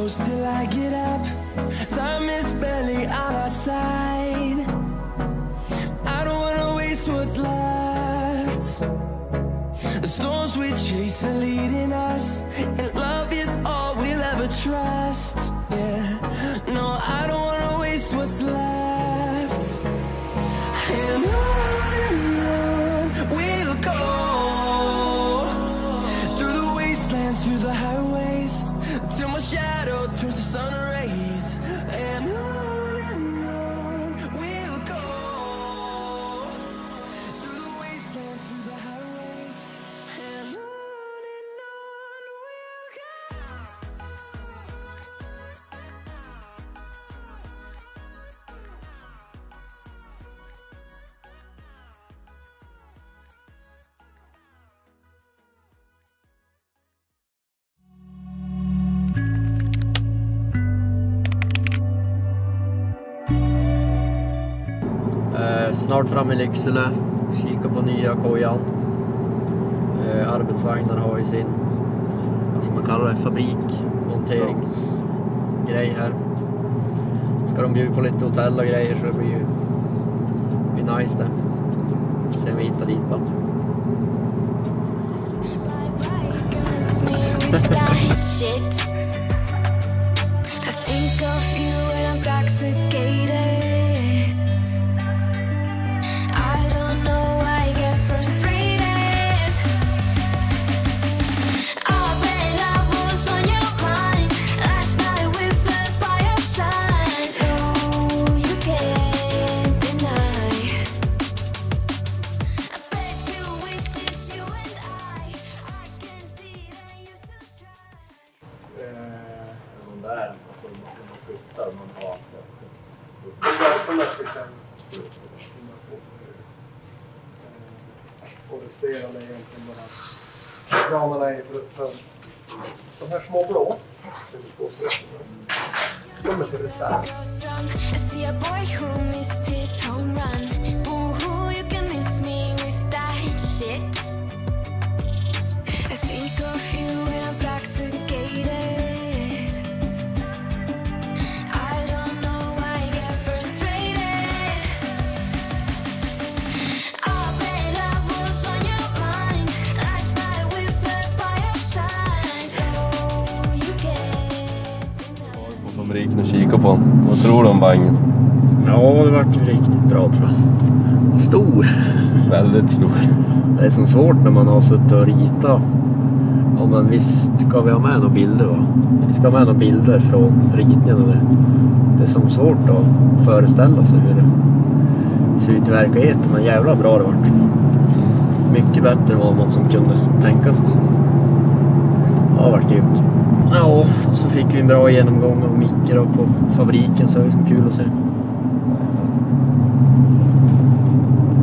close till I get up. Time is barely on our side. I don't wanna waste what's left. The storms we chase are leading us, and love is all we'll ever trust. Yeah, no, I don't wanna waste what's left. And on we'll go, through the wastelands, through the highways, till my shadow turns to sun rays. And on we'll go, through the wastelands, through the highways, and on we'll go. Snart fram i Lycksele, kika på nya kojan. Arbetsvagnar har ju sin, vad ska man kalla det, fabrikmonteringsgrej här. Ska de bjuda på lite hotell och grejer, så det blir ju nice det. Sen vi hittar dit bara. Där, alltså man flyttar, man har och resterande är egentligen bara ramarna är för de här små blå de är för reserv. Fabriken och kika på. Vad tror du om vagnen? Ja, det vart riktigt bra tror jag. Stor. Väldigt stor. Det är så svårt när man har suttit och ritat. Ja, men visst ska vi ha med några bilder, va? Vi ska ha med några bilder från ritningen. Det är som svårt att föreställa sig hur det ser ut i verkligheten. Men jävla bra det vart. Mycket bättre än vad man som kunde tänka sig. Ja, det vart grymt. Ja, så fick vi en bra genomgång av mickar på fabriken, så det är liksom kul att se.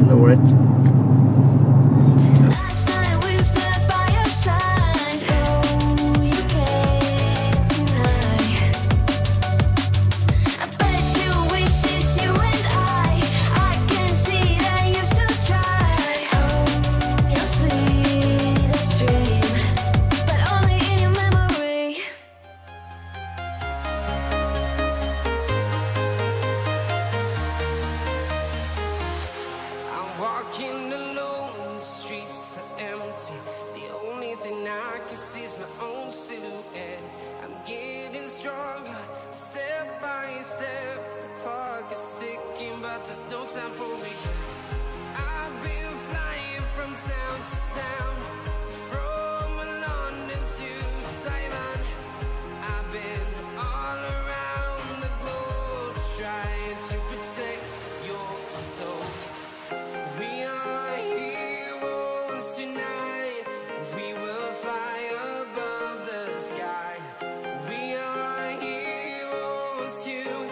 Det var rätt. Walking alone, the streets are empty. The only thing I can see is my own silhouette. I'm getting stronger, step by step. The clock is ticking, but there's no time for regrets. I've been flying from town to town, from London to Taiwan. I've been all around the globe, trying to protect your soul. We are heroes tonight. We will fly above the sky. We are heroes tonight.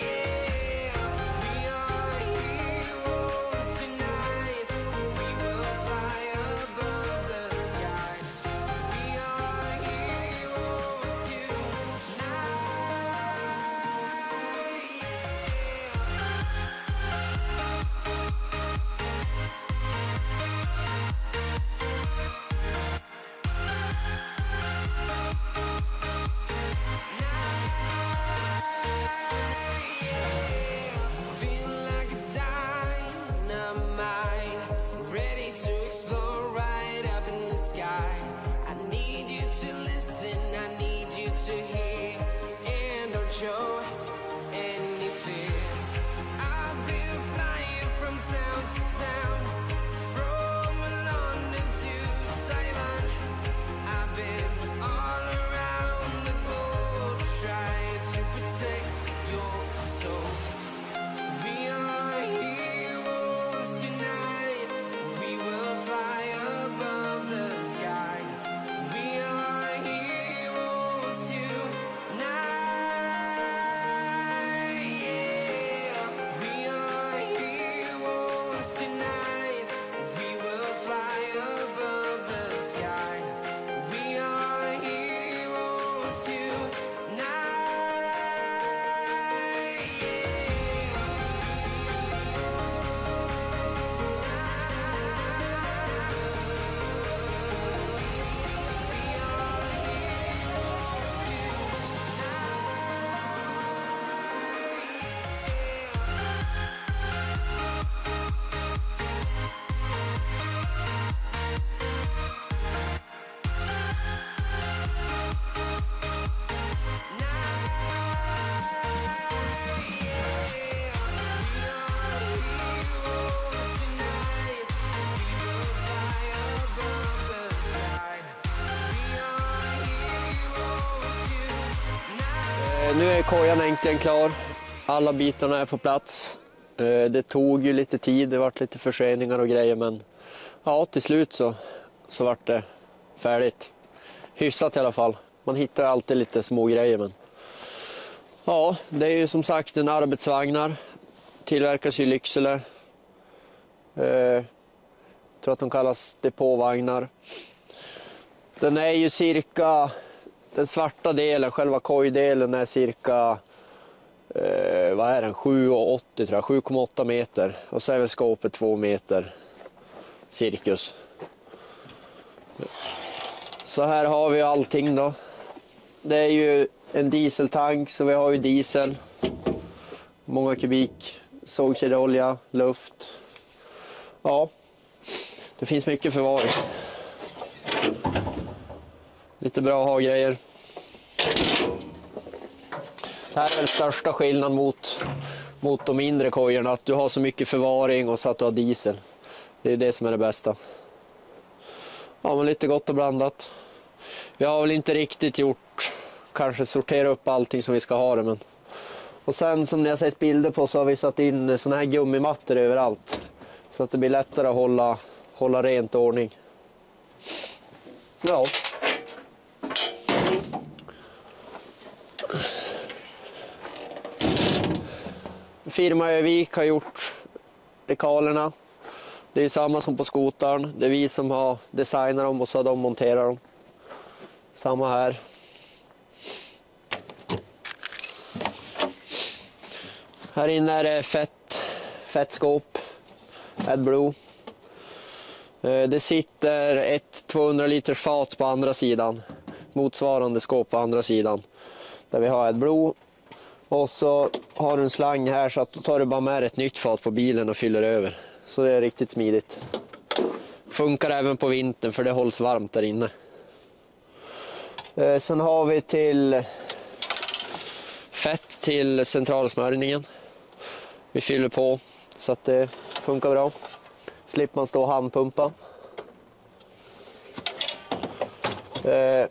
Yeah. We are heroes tonight. We will fly above the sky. We are heroes tonight. Yeah. Nu är kojan äntligen klar. Alla bitarna är på plats. Det tog ju lite tid, det var lite förseningar och grejer, men ja, till slut så vart det färdigt. Hyfsat i alla fall. Man hittar alltid lite små grejer, men ja, det är ju som sagt en arbetsvagnar. Tillverkas i Lycksele. Jag tror att de kallas depåvagnar. Den är ju cirka, den svarta delen, själva kojdelen är cirka vad är den? 7,80 tror jag, 7,8 meter. Och så är väl skåpet 2 meter cirkus. Så här har vi allting då. Det är ju en dieseltank, så vi har ju diesel. Många kubik, sågkedjeolja, luft. Ja, det finns mycket förvaring. Lite bra att ha grejer. Det här är väl största skillnaden mot de mindre kojorna, att du har så mycket förvaring och så att du har diesel. Det är det som är det bästa. Ja, men lite gott och blandat. Vi har väl inte riktigt gjort, kanske sortera upp allting som vi ska ha det, men. Och sen som ni har sett bilder på så har vi satt in såna här gummimattor överallt. Så att det blir lättare att hålla rent ordning. Ja. Firma Övik har gjort dekalerna. Det är samma som på skotaren. Det är vi som har designat dem och så har de monterat dem. Samma här. Här inne är det fettskåp. AdBlue. Det sitter ett 200 liters fat på andra sidan. Motsvarande skåp på andra sidan. Där vi har AdBlue. Och så har du en slang här så att då tar du bara med ett nytt fat på bilen och fyller över. Så det är riktigt smidigt. Funkar även på vintern för det hålls varmt där inne. Sen har vi till fett till centralsmörjningen. Vi fyller på så att det funkar bra. Slipper man stå och handpumpa.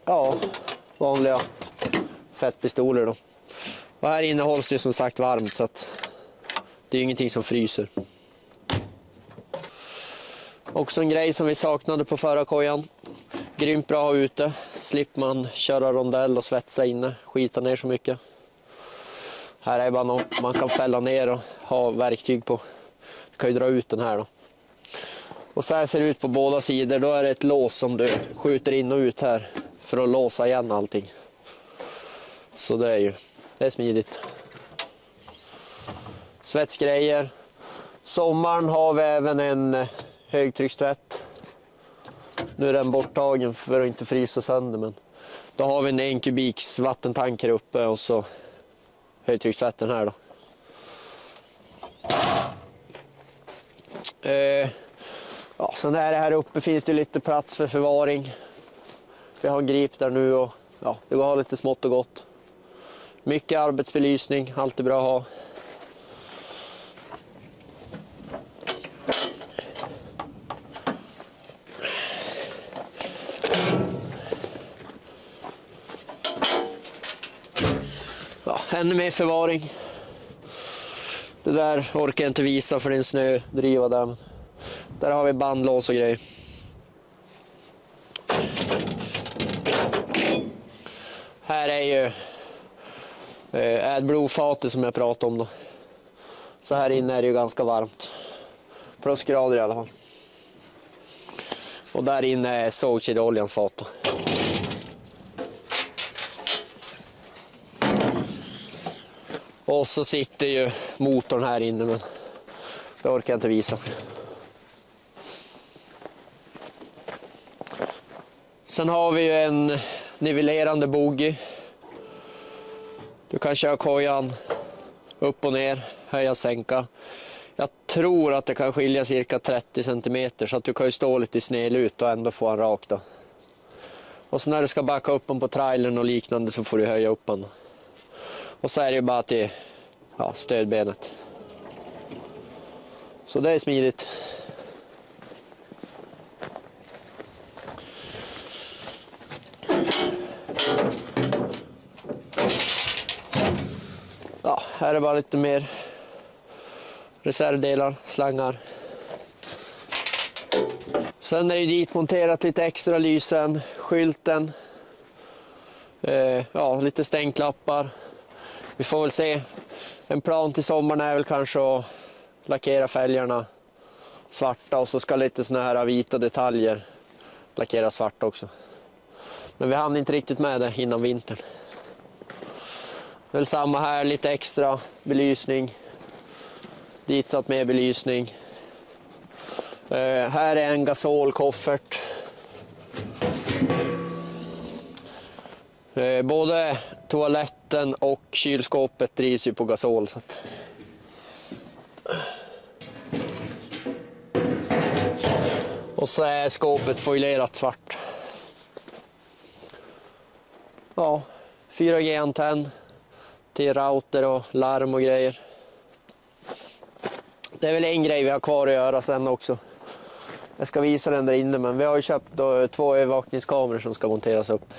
Ja, vanliga fettpistoler då. Och här inne hålls det som sagt varmt så att det är ingenting som fryser. Också en grej som vi saknade på förra kojan. Grymt bra att ha ute. Slipper man köra rondell och svetsa inne. Skita ner så mycket. Här är bara något man kan fälla ner och ha verktyg på. Du kan ju dra ut den här då. Och så här ser det ut på båda sidor. Då är det ett lås som du skjuter in och ut här. För att låsa igen allting. Så det är smidigt. Svetsgrejer. Sommaren har vi även en högtryckstvätt. Nu är den borttagen för att inte frysa sönder, men då har vi en 1 kubiks vattentank här uppe och så högtryckstvätten här då. Ja, sen här uppe finns det lite plats för förvaring. Vi har en grip där nu och ja, det går att ha lite smått och gott. Mycket arbetsbelysning, alltid bra att ha. Ja, ännu mer förvaring. Det där orkar jag inte visa för det är en snödriva där. Men där har vi bandlås och grejer. Här är ju AdBlue-fatet som jag pratade om då. Så här inne är det ju ganska varmt. Plusgrader i alla fall. Och där inne är sågkedjeoljans fat då. Och så sitter ju motorn här inne, men det orkar jag inte visa. Sen har vi ju en nivellerande bogey. Du kan köra kojan upp och ner, höja, sänka. Jag tror att det kan skilja cirka 30 cm så att du kan ju stå lite i snedlut och ändå få en rak då. Och så när du ska backa upp den på trailern och liknande så får du höja upp den. Och så är det ju bara till stödbenet. Så det är smidigt. Ja, här är bara lite mer reservdelar, slangar. Sen är det dit monterat lite extra lysen, skylten, ja, lite stänklappar. Vi får väl se. En plan till sommaren är väl kanske att lackera fälgarna svarta och så ska lite såna här vita detaljer lackera svart också. Men vi hann inte riktigt med det innan vintern. Väl samma här, lite extra belysning. Dit satt med belysning. Här är en gasolkoffert. Både toaletten och kylskåpet drivs ju på gasol. Så att... Och så är skåpet foilerat svart. Ja, 4G-antenn till router och larm och grejer. Det är väl en grej vi har kvar att göra sen också. Jag ska visa den där inne, men vi har ju köpt då 2 övervakningskameror som ska monteras upp.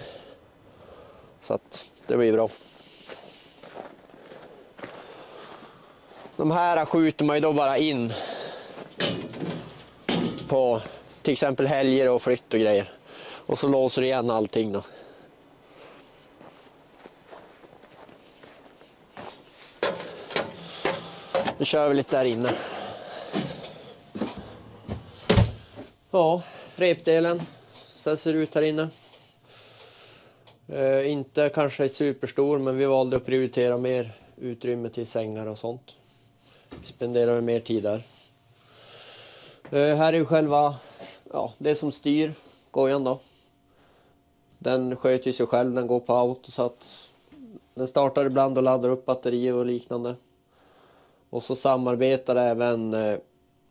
Så att det blir bra. De här skjuter man ju då bara in på till exempel helger och flytt och grejer. Och så låser du igen allting då. Nu kör vi lite där inne. Ja, repdelen. Så ser det ut här inne. Inte kanske superstor, men vi valde att prioritera mer utrymme till sängar och sånt. Vi spenderar mer tid där. Här är ju själva, ja, det som styr gojan då. Den sköter ju sig själv, den går på auto så att den startar ibland och laddar upp batterier och liknande. Och så samarbetar även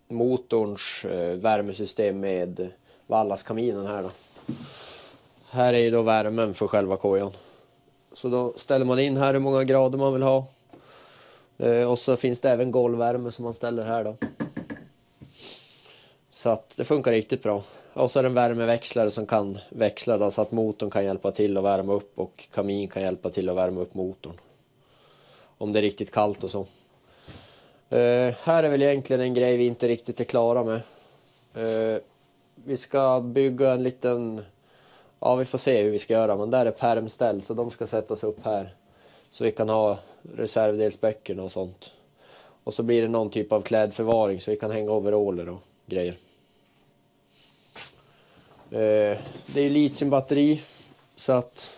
motorns värmesystem med vallaskaminen här då. Här är ju då värmen för själva kojan. Så då ställer man in här hur många grader man vill ha. Och så finns det även golvvärme som man ställer här då. Så att det funkar riktigt bra. Och så är det en värmeväxlare som kan växla då, så att motorn kan hjälpa till att värma upp och kamin kan hjälpa till att värma upp motorn. Om det är riktigt kallt och så. Här är väl egentligen en grej vi inte riktigt är klara med. Vi ska bygga en liten... Ja, vi får se hur vi ska göra. Men där är pärmställ, så de ska sättas upp här. Så vi kan ha reservdelsböckerna och sånt. Och så blir det någon typ av klädförvaring så vi kan hänga overaller och grejer. Det är litiumbatteri, så att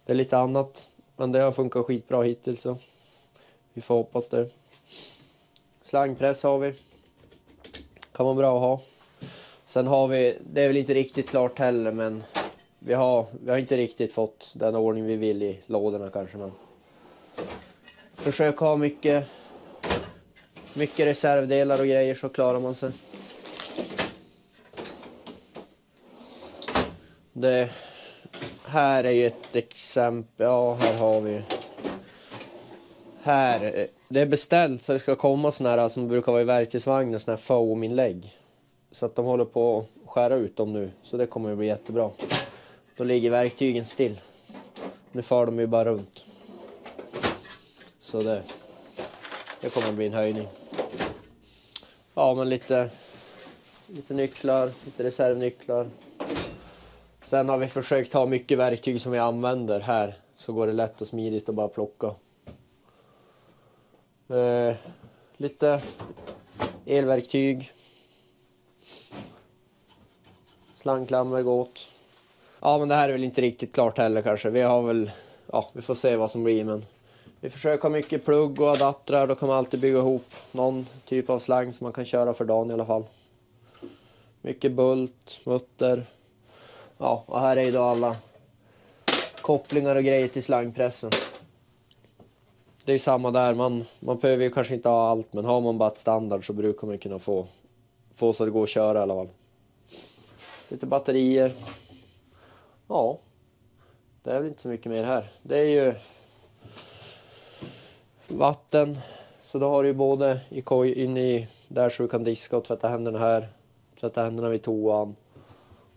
det är lite annat. Men det har funkat skitbra hittills, så vi får hoppas det. Slangpress har vi. Kan vara bra att ha. Sen har vi, det är väl inte riktigt klart heller, men vi har inte riktigt fått den ordning vi vill i lådorna kanske. Men försök ha mycket reservdelar och grejer så klarar man sig. Det här är ju ett exempel. Ja, här har vi. Här, det är beställt så det ska komma såna här som brukar vara i verktygsvagnen, såna här foaminlägg. Så att de håller på att skära ut dem nu. Så det kommer att bli jättebra. Då ligger verktygen still. Nu far de ju bara runt. Så det kommer att bli en höjning. Ja, men lite nycklar, lite reservnycklar. Sen har vi försökt ha mycket verktyg som vi använder här. Så går det lätt och smidigt att bara plocka. Lite elverktyg. Slangklammer gåt. Ja, men det här är väl inte riktigt klart heller kanske. Vi har väl, ja, vi får se vad som blir, men vi försöker ha mycket plugg och adaptrar. Då kan man alltid bygga ihop någon typ av slang som man kan köra för dagen i alla fall. Mycket bult, mutter. Ja, och här är ju då alla kopplingar och grejer till slangpressen. Det är samma där, man behöver ju kanske inte ha allt, men har man bara ett standard så brukar man kunna få så det går att köra i alla fall. Lite batterier. Ja, det är väl inte så mycket mer här. Det är ju vatten, så då har du ju både inne i där så du kan diska och tvätta händerna här. Tvätta händerna vid toan.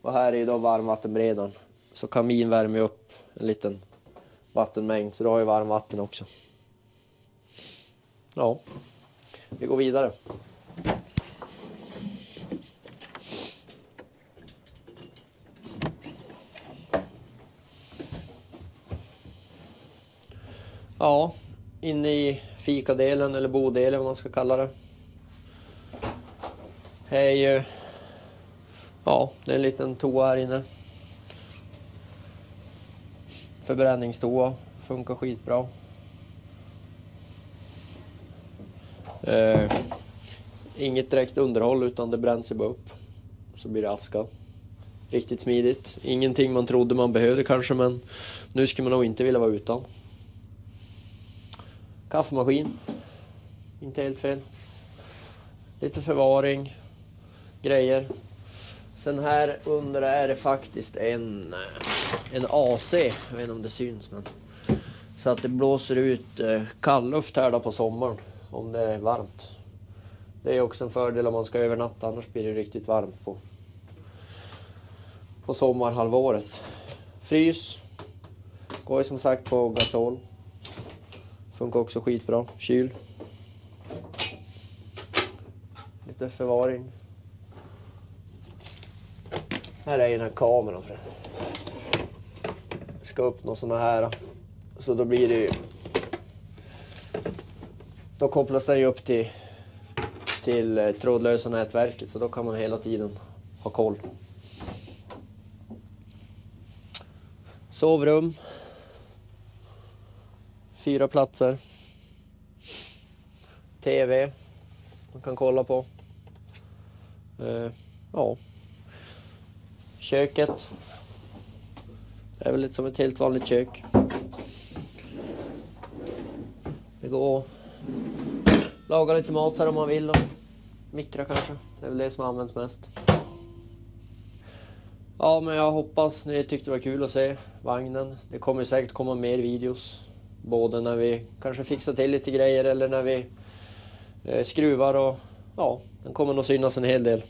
Och här är ju då varmvattenberedaren. Så kamin värmer upp en liten vattenmängd, så då har ju varmvatten också. ja, vi går vidare. Ja, inne i fikadelen eller bodelen vad man ska kalla det. Här är ju, ja, det är en liten toa här inne. Förbränningstoa, funkar skitbra. Inget direkt underhåll utan det bränns ju bara upp. Så blir det aska. Riktigt smidigt. Ingenting man trodde man behövde kanske, men nu ska man nog inte vilja vara utan. Kaffemaskin. Inte helt fel. Lite förvaring. Grejer. Sen här under är det faktiskt en AC. Jag vet inte om det syns, men så att det blåser ut kallluft här då på sommaren om det är varmt. Det är också en fördel om man ska övernatta, annars blir det riktigt varmt på sommarhalvåret. Frys. Går som sagt på gasol. Funkar också skitbra. Kyl. Lite förvaring. Här är den här kameran. Jag ska upp någon sån här. Så då blir det ju... Då kopplas den ju upp till trådlösa nätverket. Så då kan man hela tiden ha koll. Sovrum. 4 platser. TV. Man kan kolla på. Ja. Köket. Det är väl lite som ett helt vanligt kök. Det går att laga lite mat här om man vill. Och mikra kanske. Det är väl det som används mest. Ja, men jag hoppas ni tyckte det var kul att se vagnen. Det kommer säkert komma mer videos. Både när vi kanske fixar till lite grejer eller när vi skruvar. Och ja, den kommer nog synas en hel del.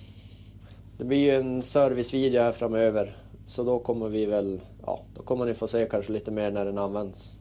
Det blir ju en servicevideo här framöver. Så då kommer vi väl, ja, då kommer ni få se kanske lite mer när den används.